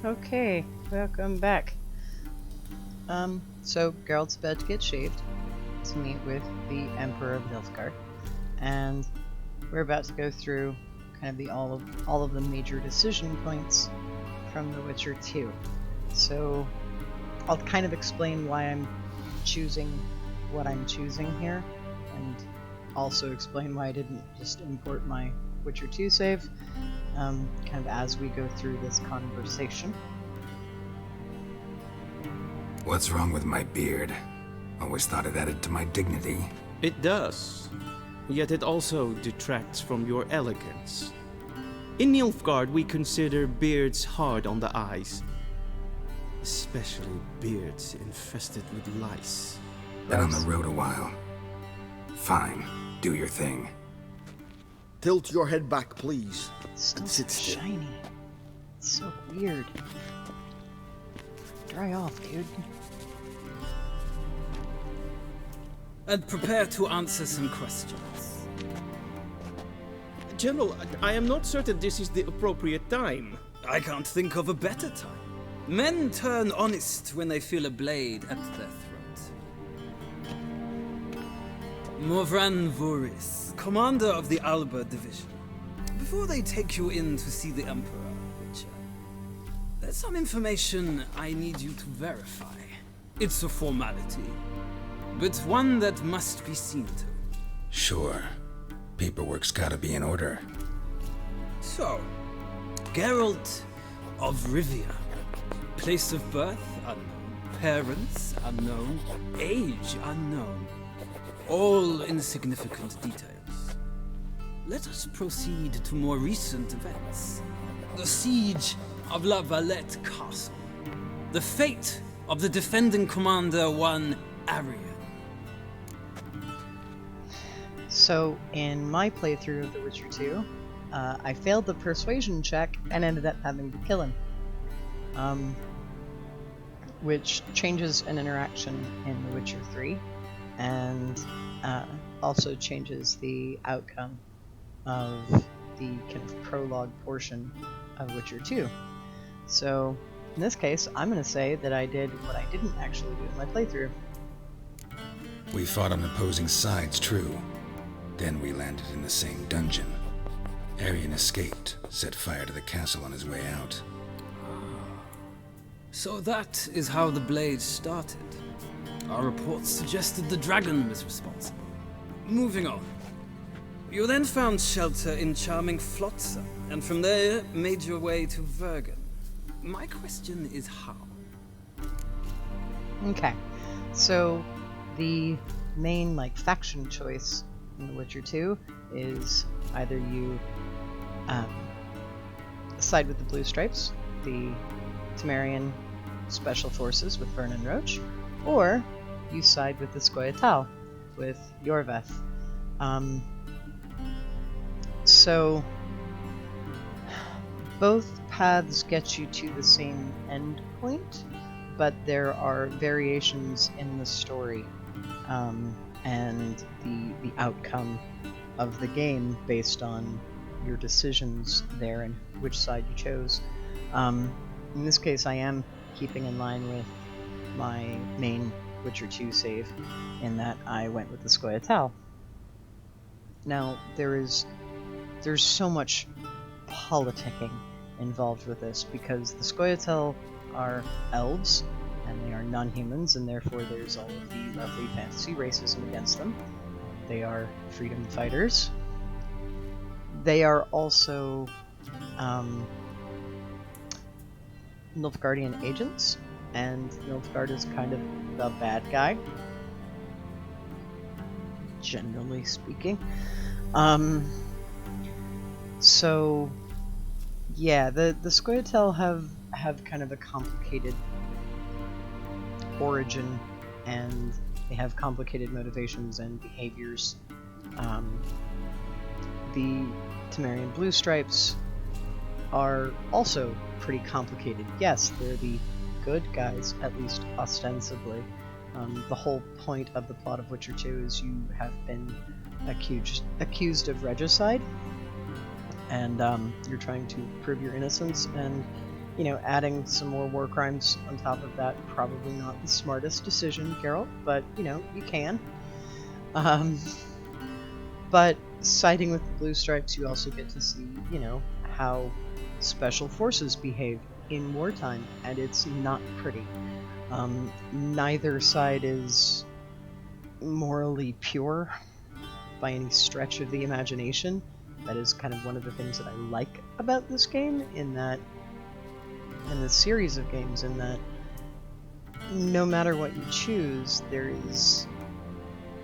Okay, welcome back. So Geralt's about to get shaved to meet with the Emperor of Nilfgaard, and we're about to go through kind of the all of the major decision points from The Witcher 2. So I'll kind of explain why I'm choosing what I'm choosing here, and also explain why I didn't just import my Witcher 2 save, kind of as we go through this conversation. What's wrong with my beard? Always thought it added to my dignity. It does, yet it also detracts from your elegance. In Nilfgaard, we consider beards hard on the eyes, especially beards infested with lice. Been on the road a while. Fine, do your thing. Tilt your head back, please. It's still And so sit still. shiny. It's so weird. Dry off, dude. And prepare to answer some questions. General, I am not certain this is the appropriate time. I can't think of a better time. Men turn honest when they feel a blade at their throat. Morvran Voris, commander of the Alba Division. Before they take you in to see the Emperor, Witcher, there's some information I need you to verify. It's a formality, but one that must be seen to. Sure. Paperwork's gotta be in order. So, Geralt of Rivia. Place of birth unknown. Parents unknown. Age unknown. All insignificant details. Let us proceed to more recent events. The siege of La Valette Castle. The fate of the defending commander, one Arian. So, in my playthrough of The Witcher 2, I failed the persuasion check and ended up having to kill him. Which changes an interaction in The Witcher 3, and also changes the outcome of the kind of prologue portion of Witcher 2. So, in this case, I'm going to say that I did what I didn't actually do in my playthrough. We fought on opposing sides, true. Then we landed in the same dungeon. Arian escaped, set fire to the castle on his way out. So that is how the blade started. Our reports suggested the dragon was responsible. Moving on. You then found shelter in charming Flotsam, and from there made your way to Vergen. My question is how? Okay, so the main faction choice in The Witcher 2 is either you side with the Blue Stripes, the Temerian Special Forces with Vernon Roach, or you side with the Scoia'tael with Yorveth. So both paths get you to the same end point, but there are variations in the story and the outcome of the game based on your decisions there and which side you chose. In this case, I am keeping in line with my main Witcher 2 save in that I went with the Scoia'tael. Now, there's so much politicking involved with this because the Scoia'tael are elves and they are non-humans, and therefore there's all of the lovely fantasy racism against them. They are freedom fighters. They are also Nilfgaardian agents, and Nilfgaard is kind of the bad guy, generally speaking. So yeah, the Scoia'tael have kind of a complicated origin, and they have complicated motivations and behaviors. The Temerian Blue Stripes are also pretty complicated. Yes, they're the good guys, at least ostensibly. The whole point of the plot of Witcher 2 is you have been accused of regicide, and you're trying to prove your innocence, and adding some more war crimes on top of that, probably not the smartest decision, Geralt, but, you can. But siding with the Blue Stripes, you also get to see, how special forces behave in wartime, and it's not pretty. Neither side is morally pure by any stretch of the imagination. That is kind of one of the things that I like about this game, in this series of games, in that no matter what you choose, there is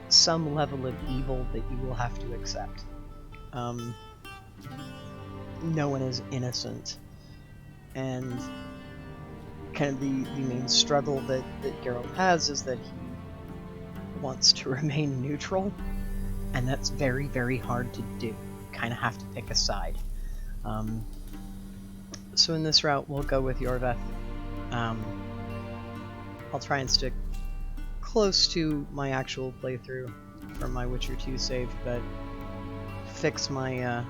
some level of evil that you will have to accept. No one is innocent, and kind of the main struggle that Geralt has is that he wants to remain neutral, and that's very, very hard to do. You kind of have to pick a side. So in this route, we'll go with Yorveth. I'll try and stick close to my actual playthrough from my Witcher 2 save, but fix my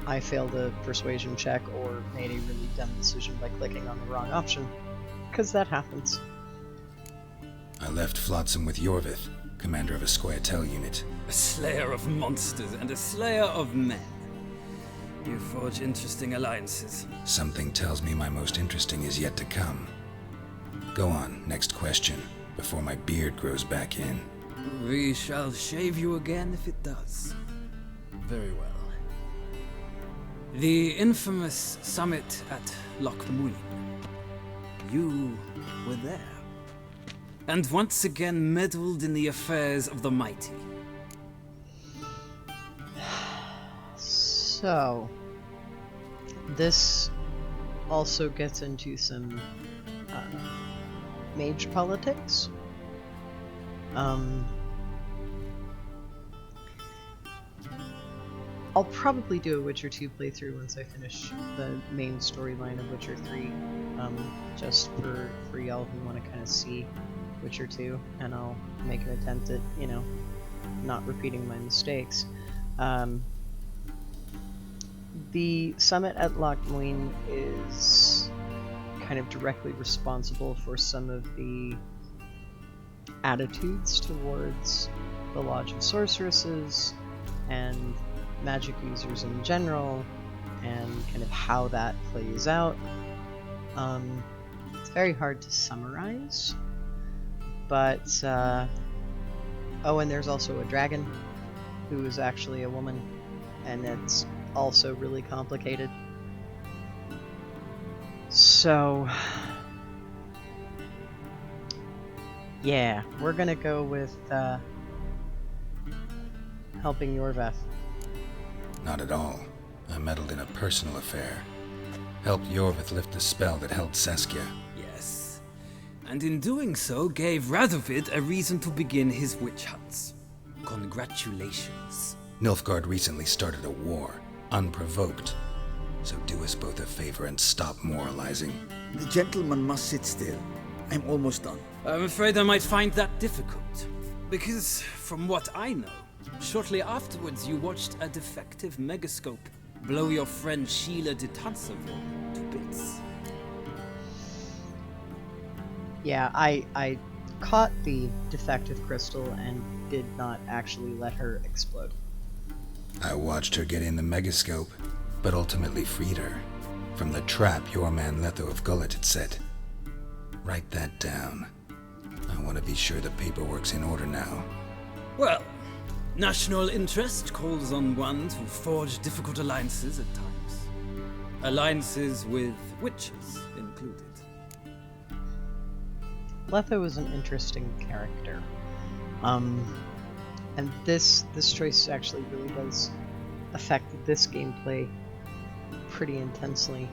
I failed a persuasion check or made a really dumb decision by clicking on the wrong option, because that happens. I left Flotsam with Yorvith, commander of a Squirtel unit. A slayer of monsters and a slayer of men. You forge interesting alliances. Something tells me my most interesting is yet to come. Go on, next question, before my beard grows back in. We shall shave you again if it does. Very well. The infamous summit at Loch Muin. You were there. And once again meddled in the affairs of the mighty. So, this also gets into some mage politics. I'll probably do a Witcher 2 playthrough once I finish the main storyline of Witcher 3, just for y'all who want to kind of see Witcher 2, and I'll make an attempt at, not repeating my mistakes. The summit at Loch Muin is kind of directly responsible for some of the attitudes towards the Lodge of Sorceresses and magic users in general, and kind of how that plays out. It's very hard to summarize, but oh, and there's also a dragon who is actually a woman, and it's also really complicated. So yeah, we're gonna go with helping Yorveth. Not at all. I meddled in a personal affair. Helped Yorvith lift the spell that held Saskia. Yes. And in doing so, gave Radovid a reason to begin his witch hunts. Congratulations. Nilfgaard recently started a war, unprovoked. So do us both a favor and stop moralizing. The gentleman must sit still. I'm almost done. I'm afraid I might find that difficult. Because, from what I know, shortly afterwards you watched a defective megascope blow your friend Sheila de Tanseville to bits. Yeah, I caught the defective crystal and did not actually let her explode. I watched her get in the megascope, but ultimately freed her from the trap your man Letho of Gullet had set. Write that down. I want to be sure the paperwork's in order now. Well, national interest calls on one to forge difficult alliances at times. Alliances with witches included. Letho is an interesting character. And this choice actually really does affect this gameplay pretty intensely.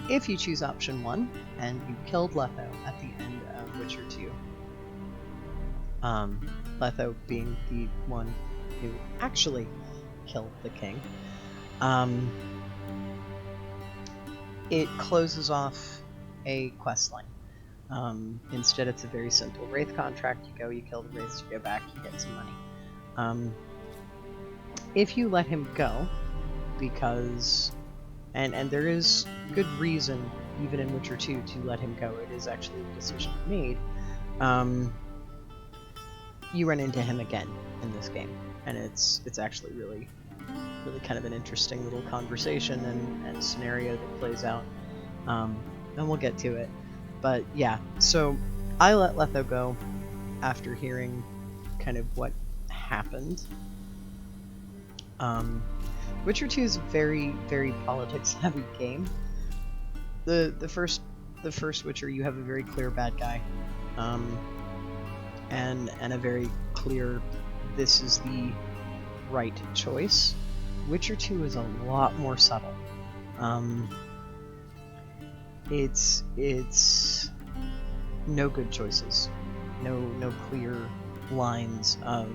If you choose option 1, and you killed Letho at the end of Witcher 2, Letho being the one who actually killed the king, it closes off a questline. Instead, it's a very simple Wraith contract. You go, you kill the Wraiths, you go back, you get some money. If you let him go, because and there is good reason, even in Witcher 2, to let him go. It is actually the decision made. You run into him again in this game, and it's actually really kind of an interesting little conversation and scenario that plays out. And we'll get to it. But yeah, so I let Letho go after hearing kind of what happened. Witcher 2 is a very, very politics-heavy game. The first Witcher, you have a very clear bad guy, and a very clear, this is the right choice. Witcher 2 is a lot more subtle. It's no good choices, no clear lines of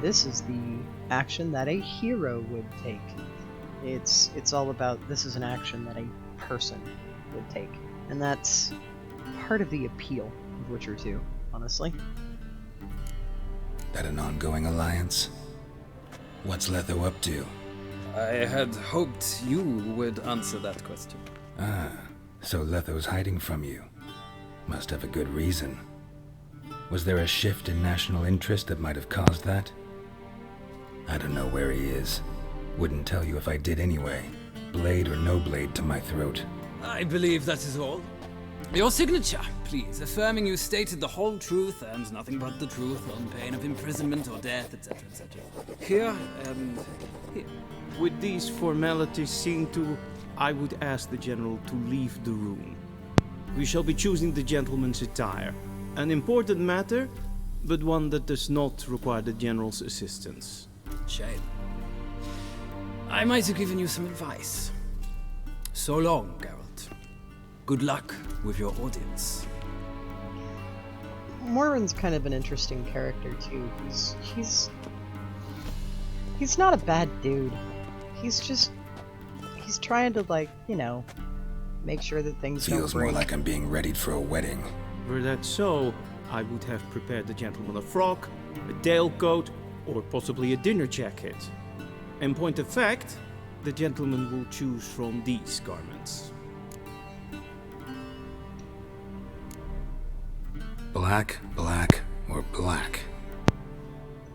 this is the action that a hero would take. It's all about this is an action that a person would take, and that's part of the appeal of Witcher 2, honestly. That an ongoing alliance? What's Letho up to? I had hoped you would answer that question. Ah, so Letho's hiding from you. Must have a good reason. Was there a shift in national interest that might have caused that? I don't know where he is. Wouldn't tell you if I did anyway. Blade or no blade to my throat. I believe that is all. Your signature, please, affirming you stated the whole truth and nothing but the truth on pain of imprisonment or death, etc., etc. Here and here. With these formalities seen to, I would ask the general to leave the room. We shall be choosing the gentleman's attire. An important matter, but one that does not require the general's assistance. Shame. I might have given you some advice. So long, Geralt. Good luck with your audience. Morwen's kind of an interesting character too. He's not a bad dude. He's trying to, like, you know, make sure that things Feels don't break. more like I'm being readied for a wedding. Were that so, I would have prepared the gentleman a frock, a tailcoat, or possibly a dinner jacket. In point of fact, the gentleman will choose from these garments. Black, black, or black?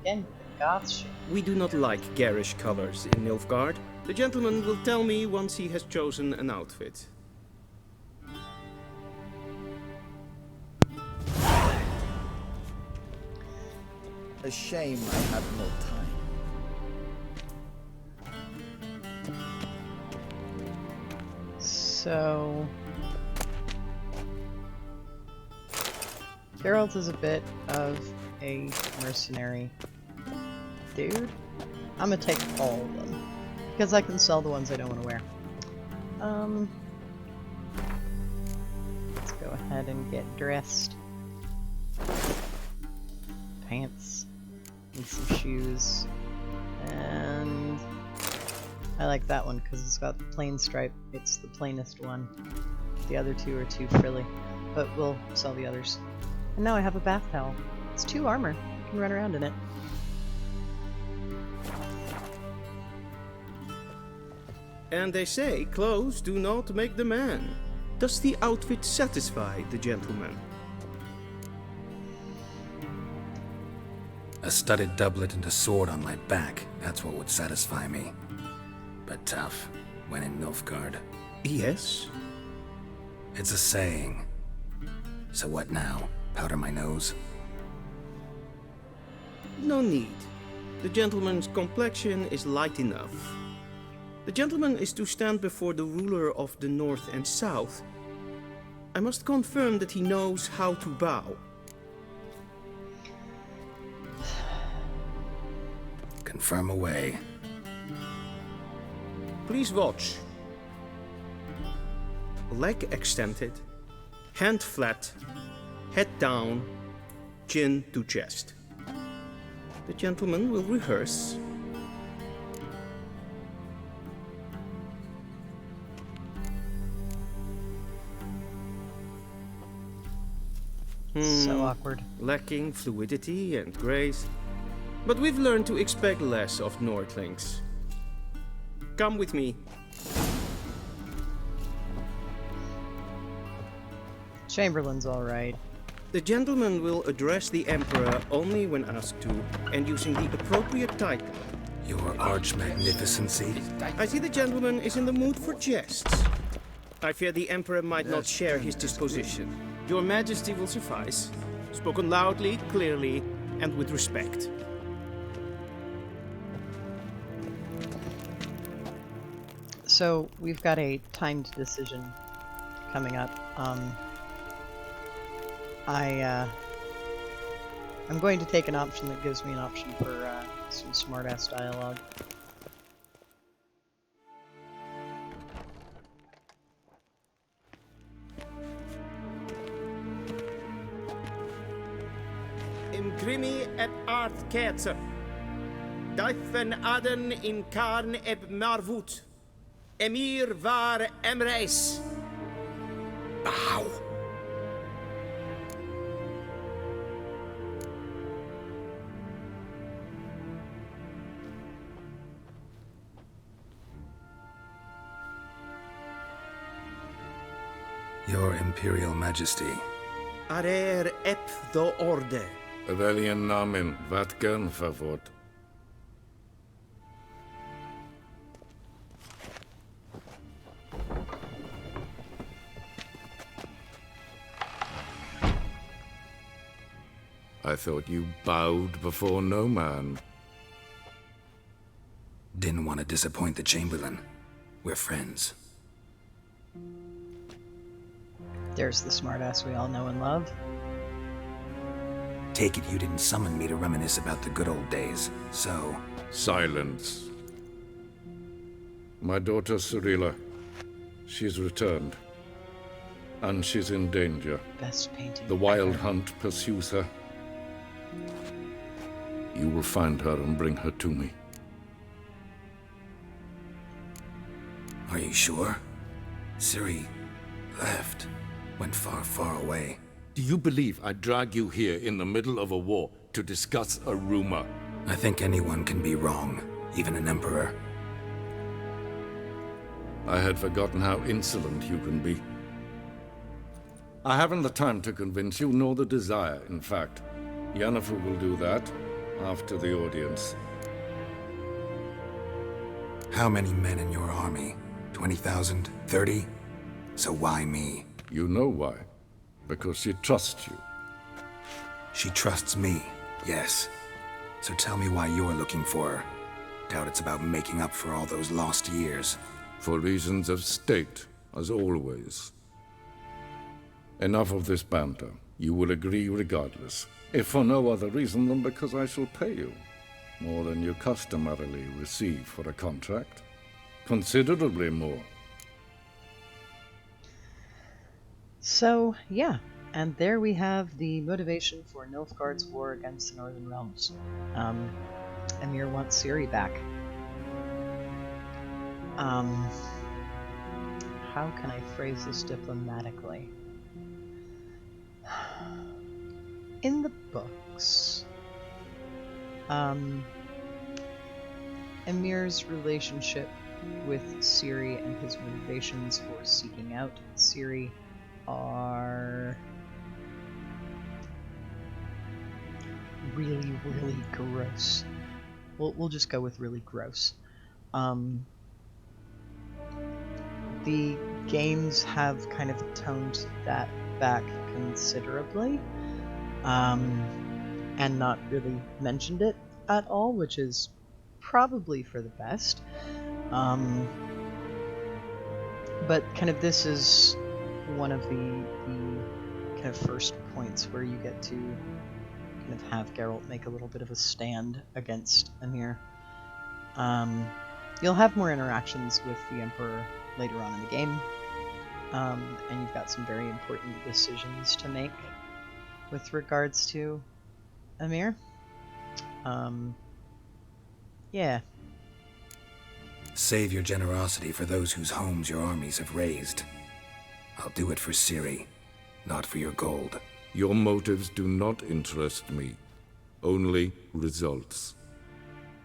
Again, goth shit. We do not like garish colors in Nilfgaard. The gentleman will tell me once he has chosen an outfit. A shame I have no time. So Geralt is a bit of a mercenary dude. I'm gonna take all of them because I can sell the ones I don't want to wear. Let's go ahead and get dressed. Pants and some shoes, and I like that one because it's got the plain stripe. It's the plainest one. The other two are too frilly, but we'll sell the others. And now I have a bath towel. It's 2 armor. I can run around in it. And they say clothes do not make the man. Does the outfit satisfy the gentleman? A studded doublet and a sword on my back, that's what would satisfy me. But tough, when in Nilfgaard. Yes. It's a saying. So what now? Powder my nose? No need. The gentleman's complexion is light enough. The gentleman is to stand before the ruler of the North and South. I must confirm that he knows how to bow. Confirm away. Please watch. Leg extended, hand flat, head down, chin to chest. The gentleman will rehearse. So awkward. Lacking fluidity and grace. But we've learned to expect less of Nordlings. Come with me. Chamberlain's all right. The gentleman will address the Emperor only when asked to, and using the appropriate title. Your Arch-Magnificency? I see the gentleman is in the mood for jests. I fear the Emperor might not share his disposition. Your Majesty will suffice. Spoken loudly, clearly, and with respect. So we've got a timed decision coming up. I'm going to take an option that gives me an option for some smartass dialogue. Imgrimi et art ketzer. Duifen aden in karn eb marvut. Emir var emreis. Bow! Your Imperial Majesty. Arer ep do orde. Weljen namen, wat gern favort. I thought you bowed before no man. Didn't want to disappoint the Chamberlain. We're friends. There's the smartass we all know and love. Take it you didn't summon me to reminisce about the good old days, so... Silence. My daughter Cyrilla, she's returned. And she's in danger. Best painting. The wild ever. hunt pursues her. You will find her and bring her to me. Are you sure? Ciri left. Went far, far away. Do you believe I'd drag you here in the middle of a war to discuss a rumor? I think anyone can be wrong, even an emperor. I had forgotten how insolent you can be. I haven't the time to convince you, nor the desire, in fact. Yennefer will do that after the audience. How many men in your army? 20,000? 30? So why me? You know why. Because she trusts you. She trusts me, yes. So tell me why you're looking for her. Doubt it's about making up for all those lost years. For reasons of state, as always. Enough of this banter. You will agree regardless. If for no other reason than because I shall pay you. More than you customarily receive for a contract. Considerably more. So, yeah. And there we have the motivation for Nilfgaard's war against the Northern Realms. Emir wants Ciri back. How can I phrase this diplomatically? In the books, Emir's relationship with Ciri and his motivations for seeking out Ciri are really, really gross. We'll just go with really gross. The games have kind of toned that back considerably, and not really mentioned it at all, which is probably for the best. But kind of this is one of the kind of first points where you get to kind of have Geralt make a little bit of a stand against Emir. You'll have more interactions with the Emperor later on in the game, and you've got some very important decisions to make with regards to Emir. Yeah. Save your generosity for those whose homes your armies have razed. I'll do it for Ciri, not for your gold. Your motives do not interest me. Only results.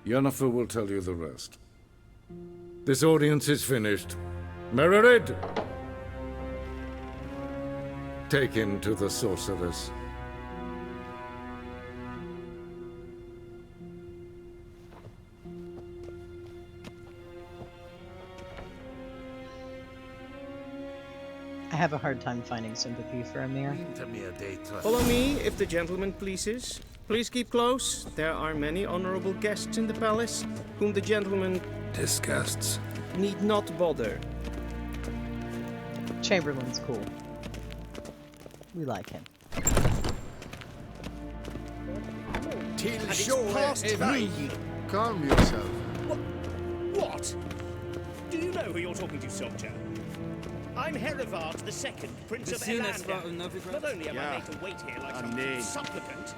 Yennefer will tell you the rest. This audience is finished. Mererid! taken to the sorceress. I have a hard time finding sympathy for Amir. Follow me, if the gentleman pleases. Please keep close. There are many honorable guests in the palace, whom the gentleman Disgusts. need not bother. Chamberlain's cool. We like him. Calm yourself. What? Do you know who you're talking to, soldier? I'm Herivard II, Prince of Elander. Not only am I made to wait here like some supplicant...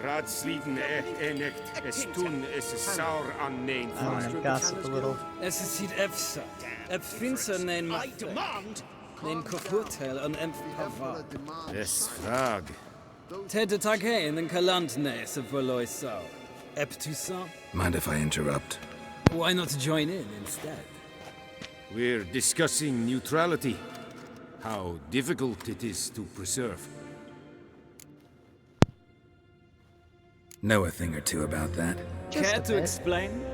Raadsleden echt es tun es saur an nein. I want to gossip a little. Es is hit efsa. Ep finser nein I demand... nein kofurtel an empfava. Es frag. Tete tag hein en kalant nes of verloy sau. Ep Toussaint? Mind if I interrupt? Why not join in instead? We're discussing neutrality. How difficult it is to preserve. Know a thing or two about that? Care to explain?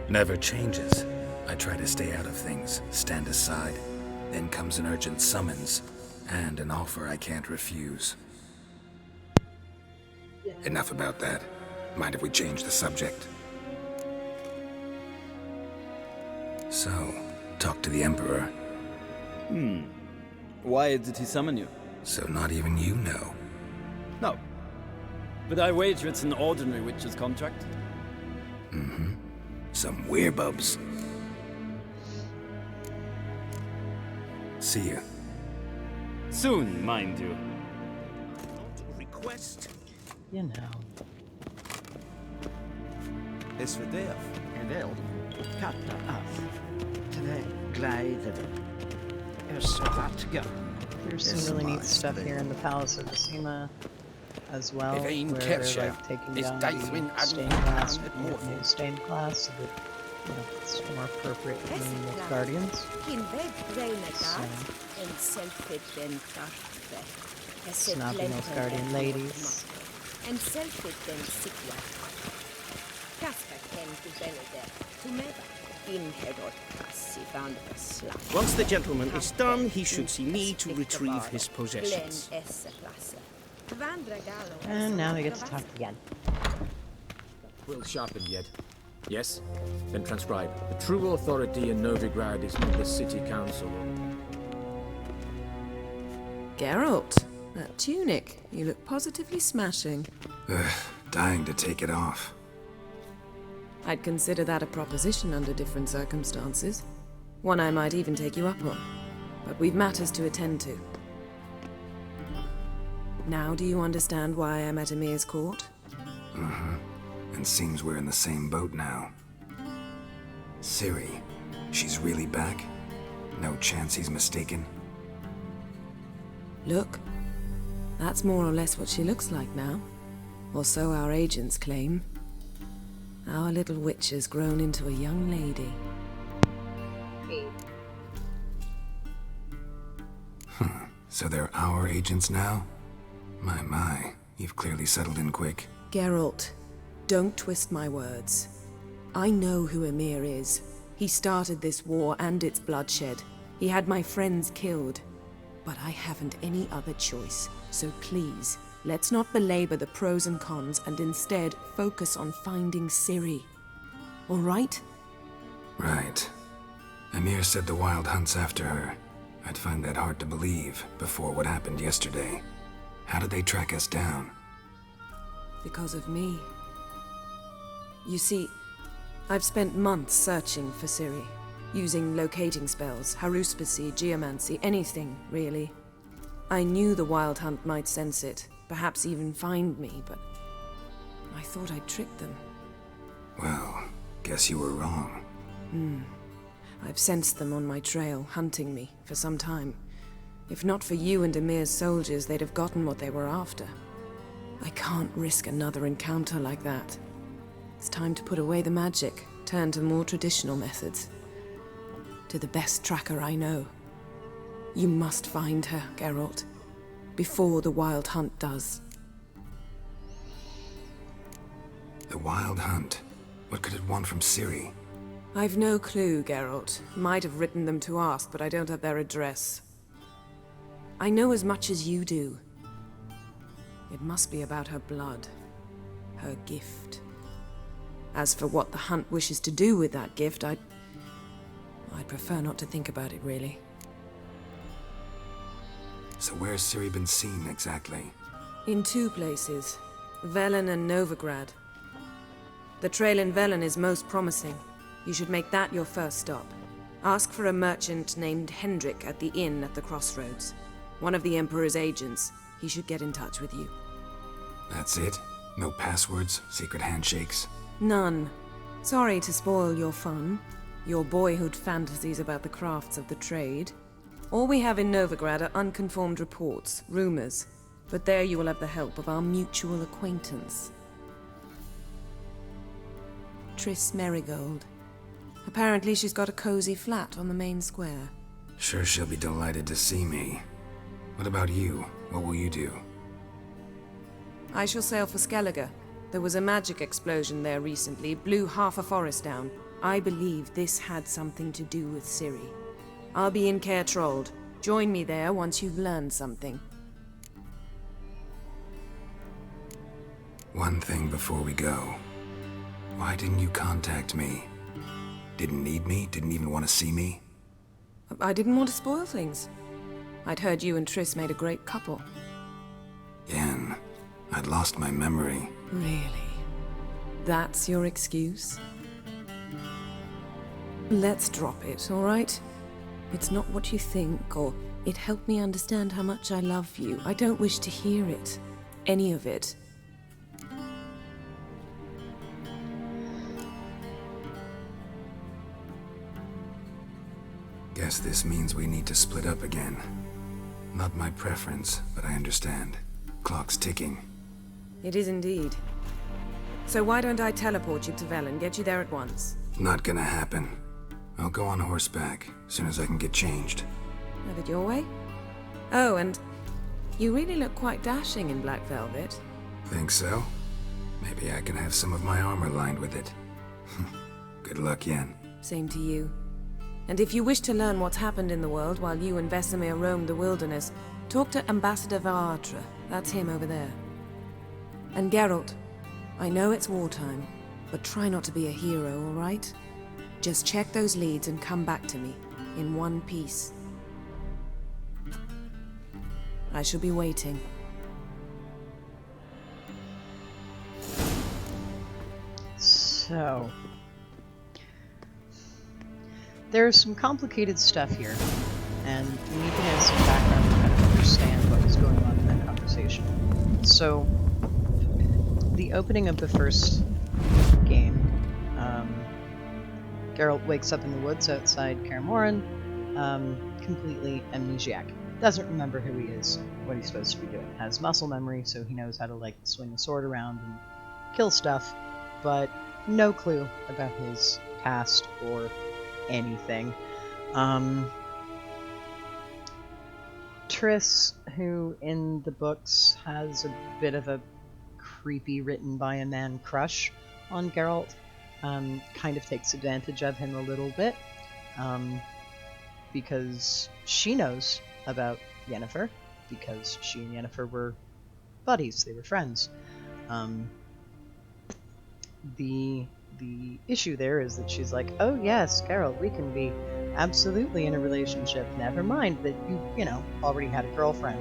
Never changes. I try to stay out of things, stand aside. Then comes an urgent summons, and an offer I can't refuse. Enough about that. Mind if we change the subject? So, talk to the Emperor. Why did he summon you? So not even you know. No. But I wager it's an ordinary witch's contract. Some werebubs. See ya. Soon, mind you. Request... You know. Es verderf en eld katta af. Tve gleider. Vatga. There's some really neat stuff here in the Palace of Decima as well, where Evein they're Kirche like taking is down Deithwin the stained Admiral glass, at making it Morphin. more stained glass, so that it's more appropriate for the Nilfgaardians. Snobby Nilfgaardian ladies. And self-evident sikwa. Kaska ken to benede, whomever in herod passi found a slap. Once the gentleman is done, he should see me to retrieve his possessions. And now we get to talk again. Will sharpened yet? Yes? Then transcribe. The true authority in Novigrad is not the city council. Geralt, that tunic. You look positively smashing. Dying to take it off. I'd consider that a proposition under different circumstances. One I might even take you up on. But we've matters to attend to. Now do you understand why I'm at Emir's court? And seems we're in the same boat now. Ciri, she's really back? No chance he's mistaken? Look, that's more or less what she looks like now. Or so our agents claim. Our little witch has grown into a young lady. So they're our agents now? My, you've clearly settled in quick. Geralt, don't twist my words. I know who Emir is. He started this war and its bloodshed. He had my friends killed. But I haven't any other choice. So please, let's not belabor the pros and cons and instead focus on finding Ciri. All right? Right. Emir said the Wild hunts after her. I'd find that hard to believe before what happened yesterday. How did they track us down? Because of me. You see, I've spent months searching for Ciri, using locating spells, haruspicy, geomancy, anything, really. I knew the Wild Hunt might sense it, perhaps even find me, but I thought I'd tricked them. Well, guess you were wrong. I've sensed them on my trail, hunting me, for some time. If not for you and Emir's soldiers, they'd have gotten what they were after. I can't risk another encounter like that. It's time to put away the magic, turn to more traditional methods. To the best tracker I know. You must find her, Geralt. before the Wild Hunt does. The Wild Hunt? What could it want from Ciri? I've no clue, Geralt. Might have written them to ask, but I don't have their address. I know as much as you do. It must be about her blood. Her gift. As for what the Hunt wishes to do with that gift, I'd prefer not to think about it, really. So where's Ciri been seen, exactly? In 2 places. Velen and Novigrad. The trail in Velen is most promising. You should make that your first stop. Ask for a merchant named Hendrik at the inn at the Crossroads. One of the Emperor's agents. He should get in touch with you. That's it? No passwords? Secret handshakes? None. Sorry to spoil your fun. Your boyhood fantasies about the crafts of the trade. All we have in Novigrad are unconfirmed reports, rumors. But there you will have the help of our mutual acquaintance. Triss Merigold. Apparently she's got a cozy flat on the main square. Sure she'll be delighted to see me. What about you? What will you do? I shall sail for Skellige. There was a magic explosion there recently, blew half a forest down. I believe this had something to do with Ciri. I'll be in Caer Trold. Join me there once you've learned something. One thing before we go. Why didn't you contact me? Didn't need me? Didn't even want to see me? I didn't want to spoil things. I'd heard you and Triss made a great couple. Yen, I'd lost my memory. Really? That's your excuse? Let's drop it, all right? It's not what you think, or it helped me understand how much I love you. I don't wish to hear it. Any of it. Guess this means we need to split up again. Not my preference, but I understand. Clock's ticking. It is indeed. So why don't I teleport you to Velen, get you there at once? Not gonna happen. I'll go on horseback, as soon as I can get changed. Have it your way? Oh, and you really look quite dashing in black velvet. Think so? Maybe I can have some of my armor lined with it. Good luck, Yen. Same to you. And if you wish to learn what's happened in the world while you and Vesemir roamed the wilderness, talk to Ambassador Varatra. That's him over there. And Geralt, I know it's wartime, but try not to be a hero, all right? Just check those leads and come back to me, in one piece. I shall be waiting. So... there's some complicated stuff here, and we need to have some background to kind of understand what was going on in that conversation. So, the opening of the first game, Geralt wakes up in the woods outside Kaer Morhen, completely amnesiac. Doesn't remember who he is, what he's supposed to be doing. Has muscle memory, so he knows how to, like, swing a sword around and kill stuff, but no clue about his past or anything. Triss, who in the books has a bit of a creepy written by a man crush on Geralt, kind of takes advantage of him a little bit, because she knows about Yennefer, because she and Yennefer were buddies, they were friends. The issue there is that she's like, oh yes, Geralt, we can be absolutely in a relationship. Never mind that you know, already had a girlfriend.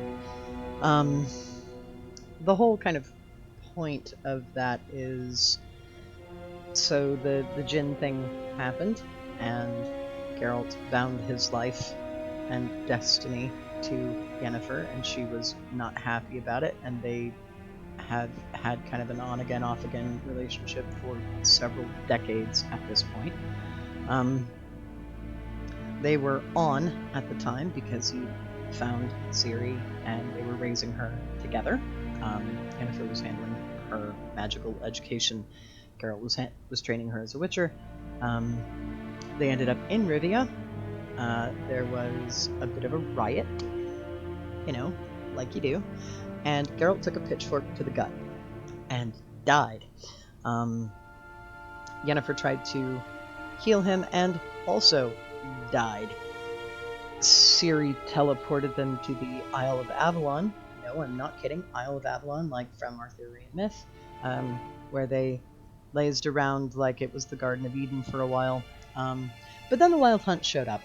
The whole kind of point of that is, so the Jinn thing happened, and Geralt bound his life and destiny to Yennefer, and she was not happy about it, and they had kind of an on-again, off-again relationship for several decades at this point. They were on at the time because he found Ciri and they were raising her together. Yennefer was handling her magical education. Geralt was training her as a witcher. They ended up in Rivia. There was a bit of a riot. You know, like you do, and Geralt took a pitchfork to the gut and died. Yennefer tried to heal him and also died. Ciri teleported them to the Isle of Avalon. No, I'm not kidding. Isle of Avalon, like from Arthurian myth, where they lazed around like it was the Garden of Eden for a while. But then the Wild Hunt showed up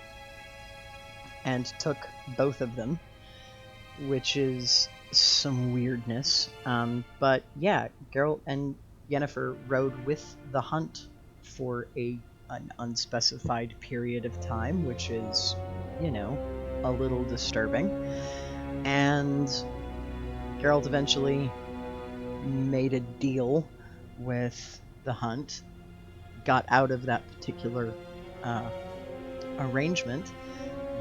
and took both of them, which is some weirdness. But yeah, Geralt and Yennefer rode with the Hunt for an unspecified period of time, which is, you know, a little disturbing. And Geralt eventually made a deal with the Hunt, got out of that particular arrangement.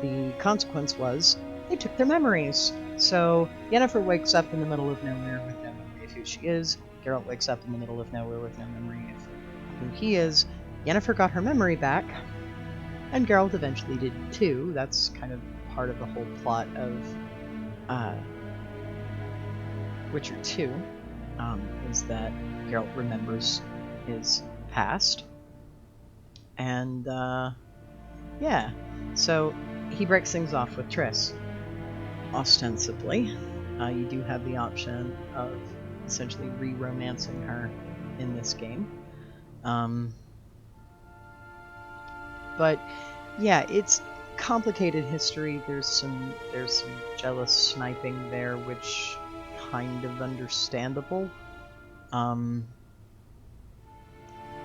The consequence was they took their memories. So Yennefer wakes up in the middle of nowhere with no memory of who she is. Geralt wakes up in the middle of nowhere with no memory of who he is. Yennefer got her memory back, and Geralt eventually did too. That's kind of part of the whole plot of Witcher 2, is that Geralt remembers his past. And, yeah. So, he breaks things off with Triss. Ostensibly. You do have the option of essentially re-romancing her in this game. But yeah, it's complicated history. There's some jealous sniping there, which kind of understandable.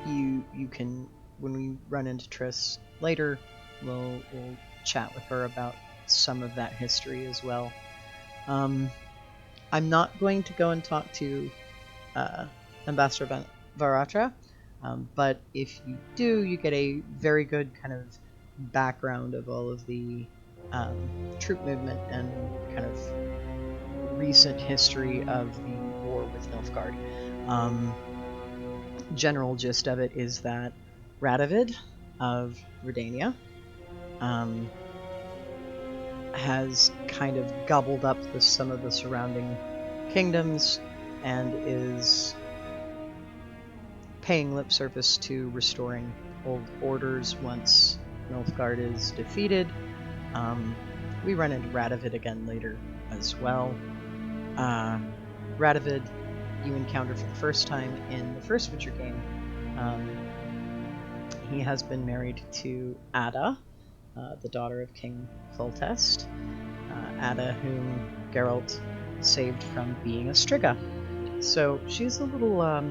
You can, when we run into Triss later, we'll chat with her about some of that history as well. I'm not going to go and talk to Ambassador Varatra, but if you do, you get a very good kind of background of all of the troop movement and kind of recent history of the war with Nilfgaard. General gist of it is that Radovid of Redania has kind of gobbled up some of the surrounding kingdoms and is paying lip service to restoring old orders once Nilfgaard is defeated. We run into Radovid again later as well. Radovid you encounter for the first time in the first Witcher game. He has been married to Ada, the daughter of King Foltest. Ada, whom Geralt saved from being a Striga. So she's a little,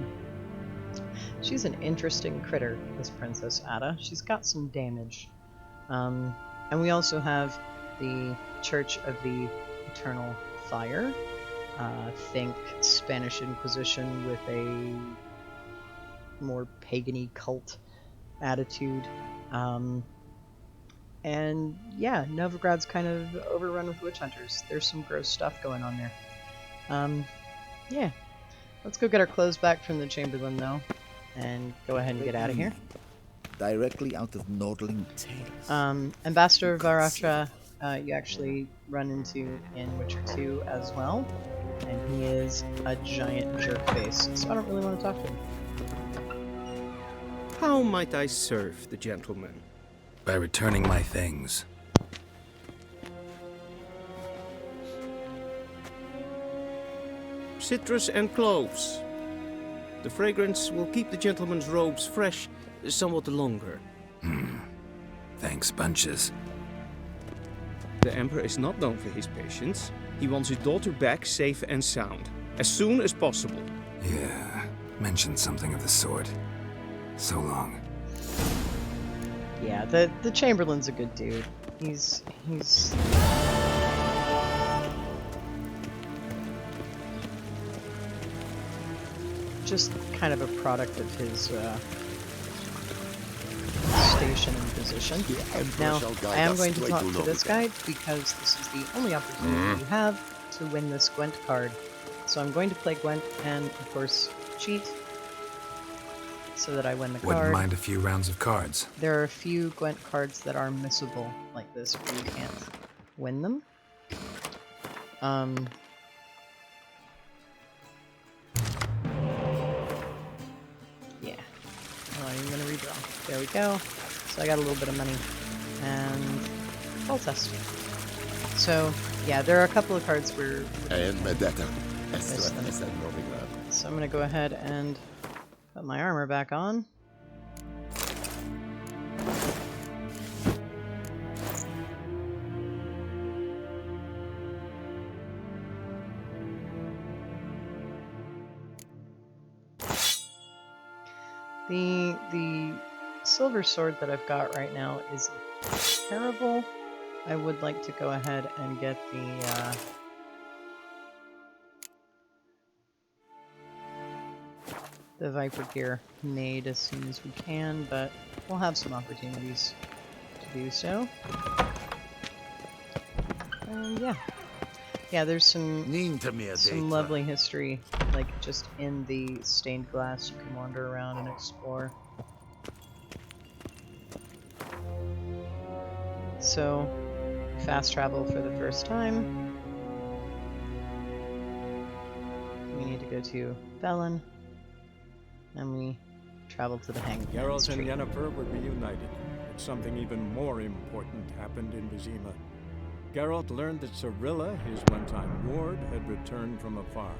she's an interesting critter, this Princess Ada. She's got some damage. And we also have the Church of the Eternal Fire. Think Spanish Inquisition with a more pagan-y cult attitude. And yeah, Novigrad's kind of overrun with witch hunters. There's some gross stuff going on there. Yeah. Let's go get our clothes back from the Chamberlain, though, and go ahead and get out of here. Directly out of Nordling Tales. Ambassador Varatra, you actually run into in Witcher 2 as well, and he is a giant jerkface, so I don't really want to talk to him. How might I serve the gentleman? By returning my things. Citrus and cloves. The fragrance will keep the gentleman's robes fresh somewhat longer. Thanks, bunches. The Emperor is not known for his patience. He wants his daughter back safe and sound, as soon as possible. Yeah, mentioned something of the sort. So long. Yeah, the Chamberlain's a good dude. He's just kind of a product of his station and position. Now, I am going to talk to this guy because this is the only opportunity you have to win this Gwent card. So I'm going to play Gwent and, of course, cheat so that I win the card. Wouldn't mind a few rounds of cards. There are a few Gwent cards that are missable like this, where you can't win them. Yeah. I'm gonna redraw. There we go. So I got a little bit of money. And roll test. So, yeah, there are a couple of cards where... So I'm gonna go ahead and put my armor back on. The silver sword that I've got right now is terrible. I would like to go ahead and get the Viper gear made as soon as we can, but we'll have some opportunities to do so. And yeah, there's some lovely history, like just in the stained glass. You can wander around and explore. So, fast travel for the first time. We need to go to Velen, and we travel to the Hanged Man's Geralt and Tree. Yennefer were reunited, but something even more important happened in Vizima. Geralt learned that Cirilla, his one-time ward, had returned from afar,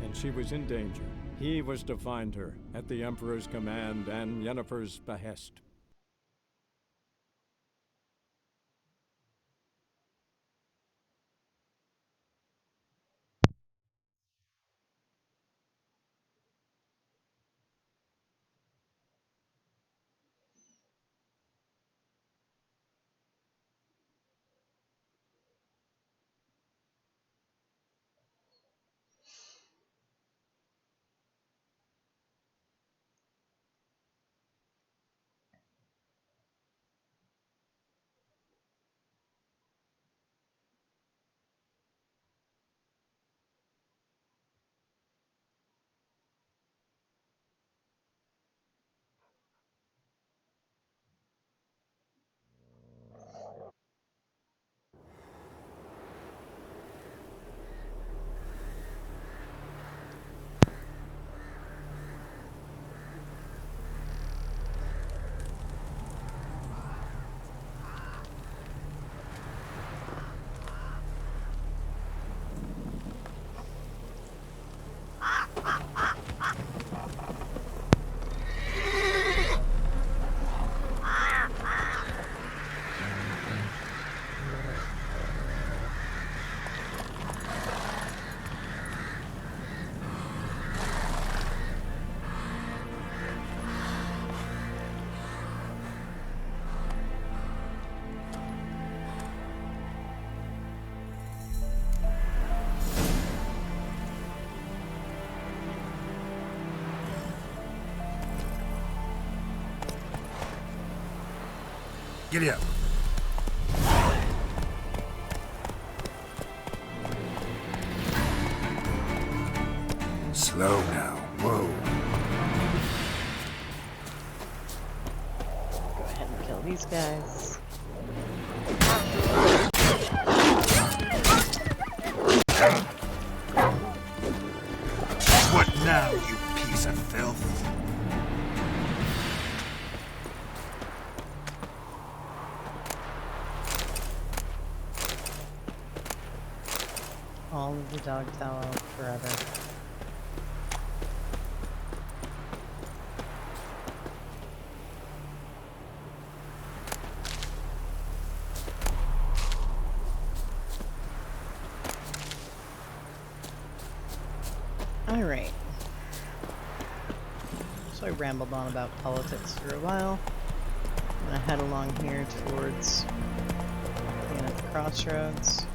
and she was in danger. He was to find her, at the Emperor's command and Yennefer's behest. Giddy up. Slow now. Whoa. Go ahead and kill these guys. What now, you piece of filth? All of the dog tallow forever. Alright. So I rambled on about politics for a while. I'm gonna head along here towards the end of the Crossroads.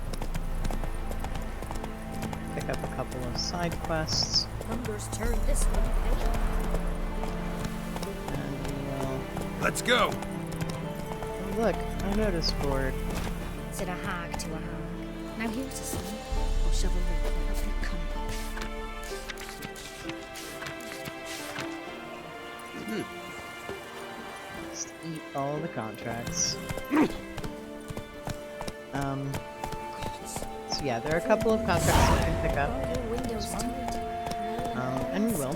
Pick up a couple of side quests. Numbers turn this one, And we will... Let's go! Oh, look, a notice board. Said a hag to a hag. Now here's a son of chivalry of the come. Just eat all So yeah, there are a couple of contracts you can pick up. And we will.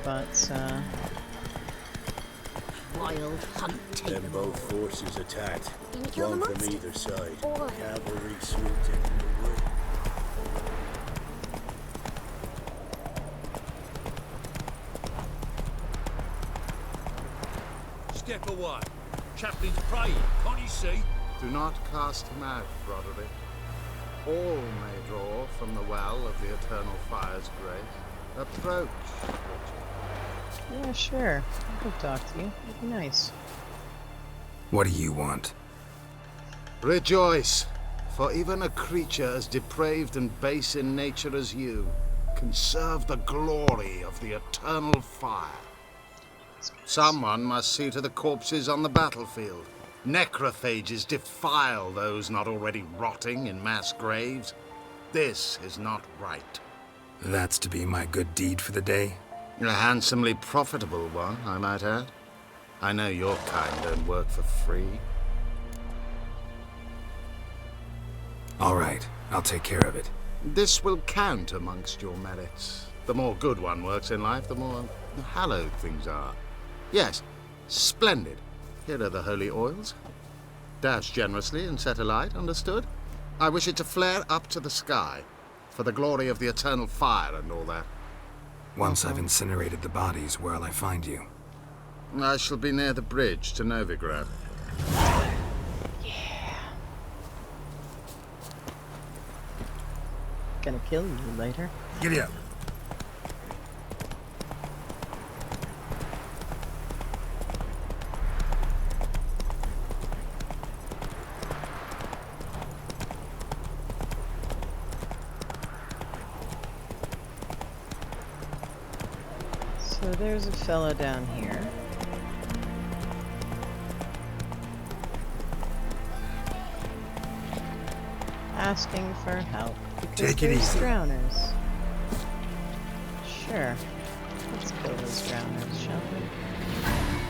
But, Wild hunting. Then both forces attacked. One from either side. Cavalry swooped in from the wood. Step away. Chaplain's praying, can't you see? Do not cast him out, Roderick. All may draw from the well of the Eternal Fire's grace. Approach, Richard. yeah, sure. I'll go talk to you. It'd be nice. What do you want? Rejoice, for even a creature as depraved and base in nature as you can serve the glory of the Eternal Fire. Someone must see to the corpses on the battlefield. Necrophages defile those not already rotting in mass graves. This is not right. That's to be my good deed for the day? A handsomely profitable one, I might add. I know your kind don't work for free. All right, I'll take care of it. This will count amongst your merits. The more good one works in life, the more hallowed things are. Yes, splendid. Here are the holy oils. Dash generously and set alight, understood? I wish it to flare up to the sky, for the glory of the Eternal Fire and all that. Once I've incinerated the bodies, where'll I find you? I shall be near the bridge to Nilfgaard. Yeah. Gonna kill you later. Giddy up. So there's a fella down here. Asking for help because Take it there's easy. drowners. Sure. Let's kill those drowners, shall we?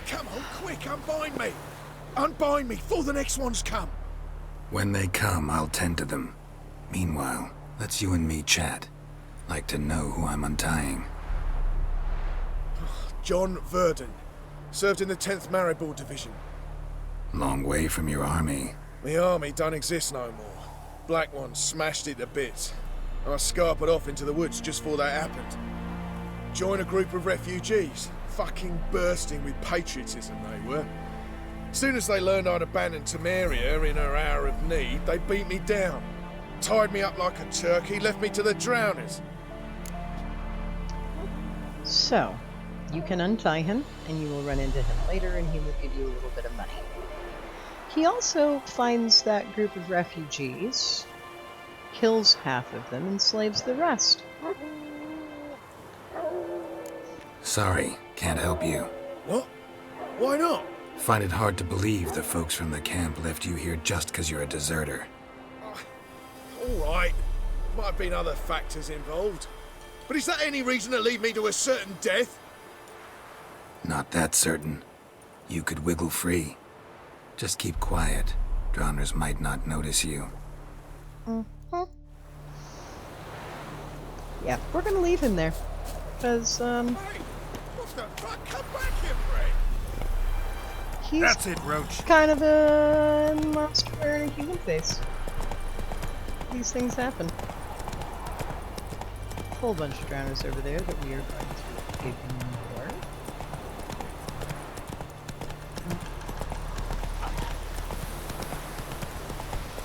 Come on, quick, unbind me! Unbind me, before the next ones come! When they come, I'll tend to them. Meanwhile, let's you and me chat. Like to know who I'm untying. John Verdon. Served in the 10th Maribor Division. Long way from your army. The army don't exist no more. Black Ones smashed it to bits. I scarpered off into the woods just before that happened. Joined a group of refugees. Fucking bursting with patriotism they were. Soon as they learned I'd abandoned Temeria in her hour of need, they beat me down. Tied me up like a turkey, left me to the drowners. So, you can untie him, and you will run into him later, and he will give you a little bit of money. He also finds that group of refugees, kills half of them, and slaves the rest. Sorry, can't help you. What? Why not? Find it hard to believe the folks from the camp left you here just because you're a deserter. Alright. Might have been other factors involved. But is that any reason to lead me to a certain death? Not that certain. You could wiggle free. Just keep quiet. Drowners might not notice you. Yeah, we're gonna leave him there. Because, Hey, what the fuck? Come back here, Frank! he's That's it, Roach. kind of a monster wearing a human face. These things happen. A whole bunch of drowners over there that we are going to ignore.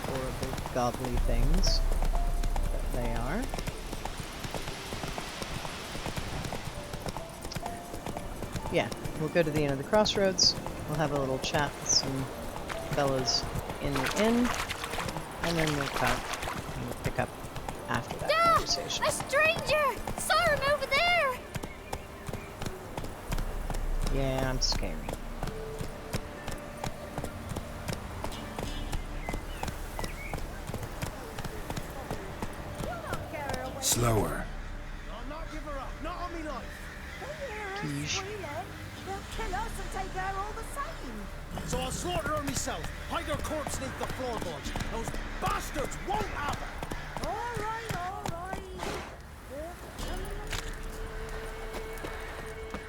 Horrible, godly things that they are. Yeah, we'll go to the end of the Crossroads. We'll have a little chat with some fellas in the inn, and then we'll pick up after that conversation. A stranger! Saw him over there! Yeah, I'm scary. Slower. I'll not give her up, not on me life. Quiche. They'll kill us and take her all the same. So I'll slaughter her myself, hide her corpse beneath the floorboards. Those bastards won't have her. All right, all right.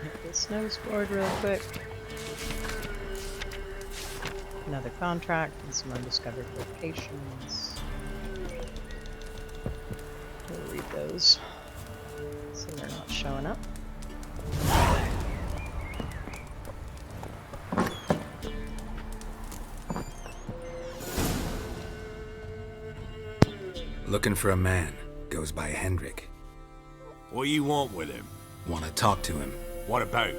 Hit the snows board real quick. Another contract and some undiscovered locations. We'll read those so they're not showing up. Looking for a man. Goes by Hendrik. What you want with him? Want to talk to him. What about?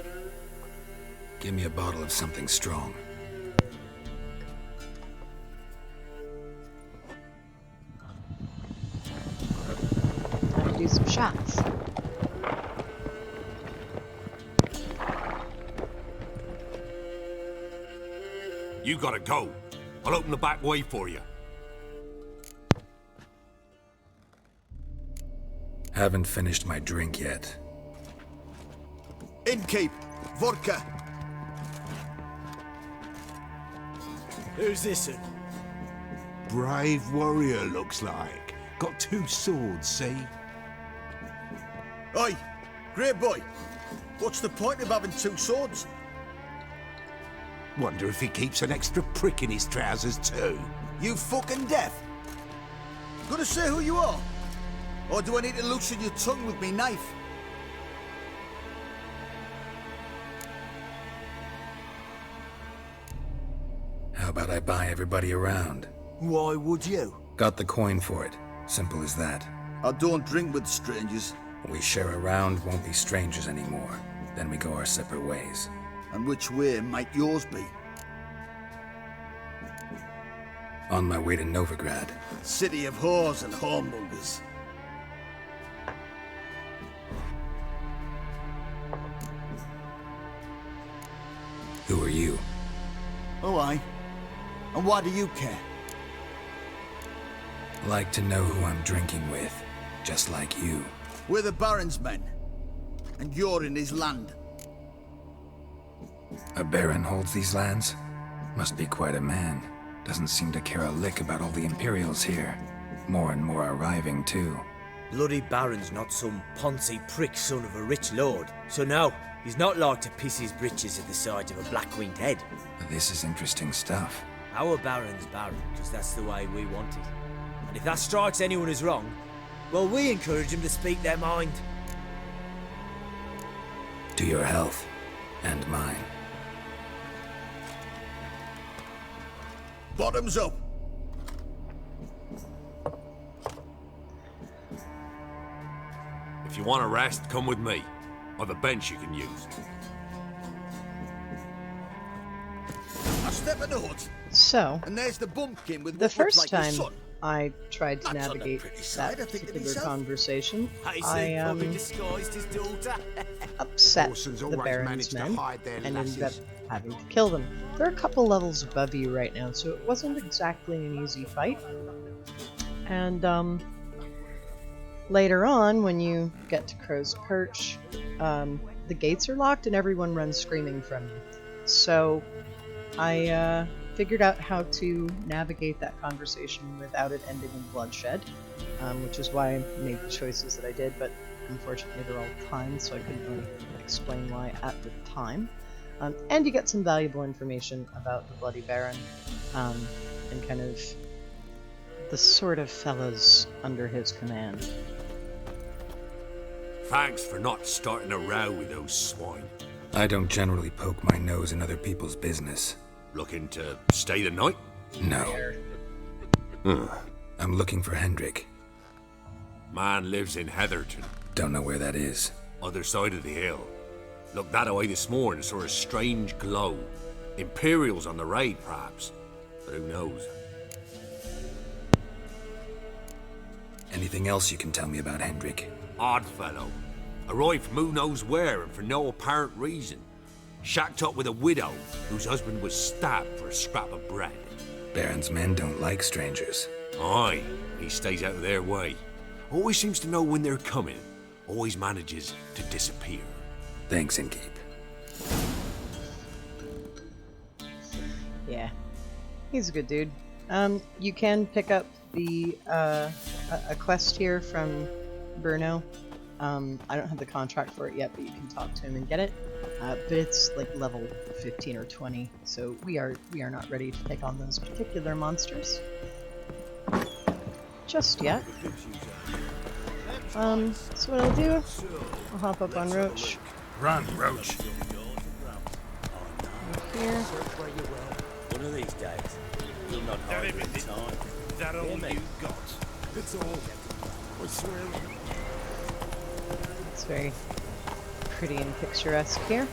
Give me a bottle of something strong. Time to do some shots. You gotta go. I'll open the back way for you. Haven't finished my drink yet. Innkeep, vodka. Who's this one? Brave warrior, looks like. Got 2 swords, see? Oi, great boy. What's the point of having 2 swords? Wonder if he keeps an extra prick in his trousers too. You fucking deaf? Gonna say who you are? Or do I need to loosen your tongue with me knife? How about I buy everybody around? Why would you? Got the coin for it. Simple as that. I don't drink with strangers. We share a round, won't be strangers anymore. Then we go our separate ways. And which way might yours be? On my way to Nilfgaard. City of whores and whoremongers. Who are you? Oh, aye. And why do you care? Like to know who I'm drinking with. Just like you. We're the Baron's men. And you're in his land. A baron holds these lands? Must be quite a man. Doesn't seem to care a lick about all the Imperials here. More and more arriving, too. Bloody Baron's not some poncy prick son of a rich lord. So no, he's not like to piss his britches at the sight of a black-winged head. This is interesting stuff. Our Baron's Baron, because that's the way we want it. And if that strikes anyone as wrong, well, we encourage them to speak their mind. To your health. And mine. Bottoms up! If you want a rest, come with me. I've a bench you can use. I step in the hut. So, and there's the bumpkin with the what first looks like time his son. I tried to That's on the navigate pretty that side, I think, to particular myself. conversation, I I probably disguised his daughter. upset Orson's the always Baron's managed to men hide their and ended up lasses. having to kill them. They're a couple levels above you right now, so it wasn't exactly an easy fight. And later on, when you get to Crow's Perch, the gates are locked and everyone runs screaming from you. So I figured out how to navigate that conversation without it ending in bloodshed, which is why I made the choices that I did, but unfortunately they're all timed, so I couldn't really explain why at the time. And you get some valuable information about the Bloody Baron, and kind of the sort of fellas under his command. Thanks for not starting a row with those swine. I don't generally poke my nose in other people's business. Looking to stay the night? No. I'm looking for Hendrik. Man lives in Heatherton. Don't know where that is. Other side of the hill. Looked that away this morning, saw a strange glow. Imperials on the raid, perhaps. But who knows? Anything else you can tell me about Hendrik? Odd fellow. Arrived from who knows where and for no apparent reason. Shacked up with a widow whose husband was stabbed for a scrap of bread. Baron's men don't like strangers. Aye, he stays out of their way. Always seems to know when they're coming. Always manages to disappear. Thanks, Innkeep. Yeah, he's a good dude. You can pick up the a quest here from Bruno. I don't have the contract for it yet, but you can talk to him and get it. But it's like level 15 or 20, so we are not ready to take on those particular monsters just yet. So what I'll do, I'll hop up on Roach. Run, Roach. Here. One of these days, you'll not hide in time. That all you got. It's all. I swear. It's very pretty and picturesque here.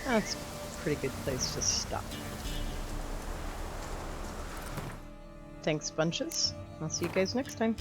That's a pretty good place to stop. Thanks, bunches. I'll see you guys next time.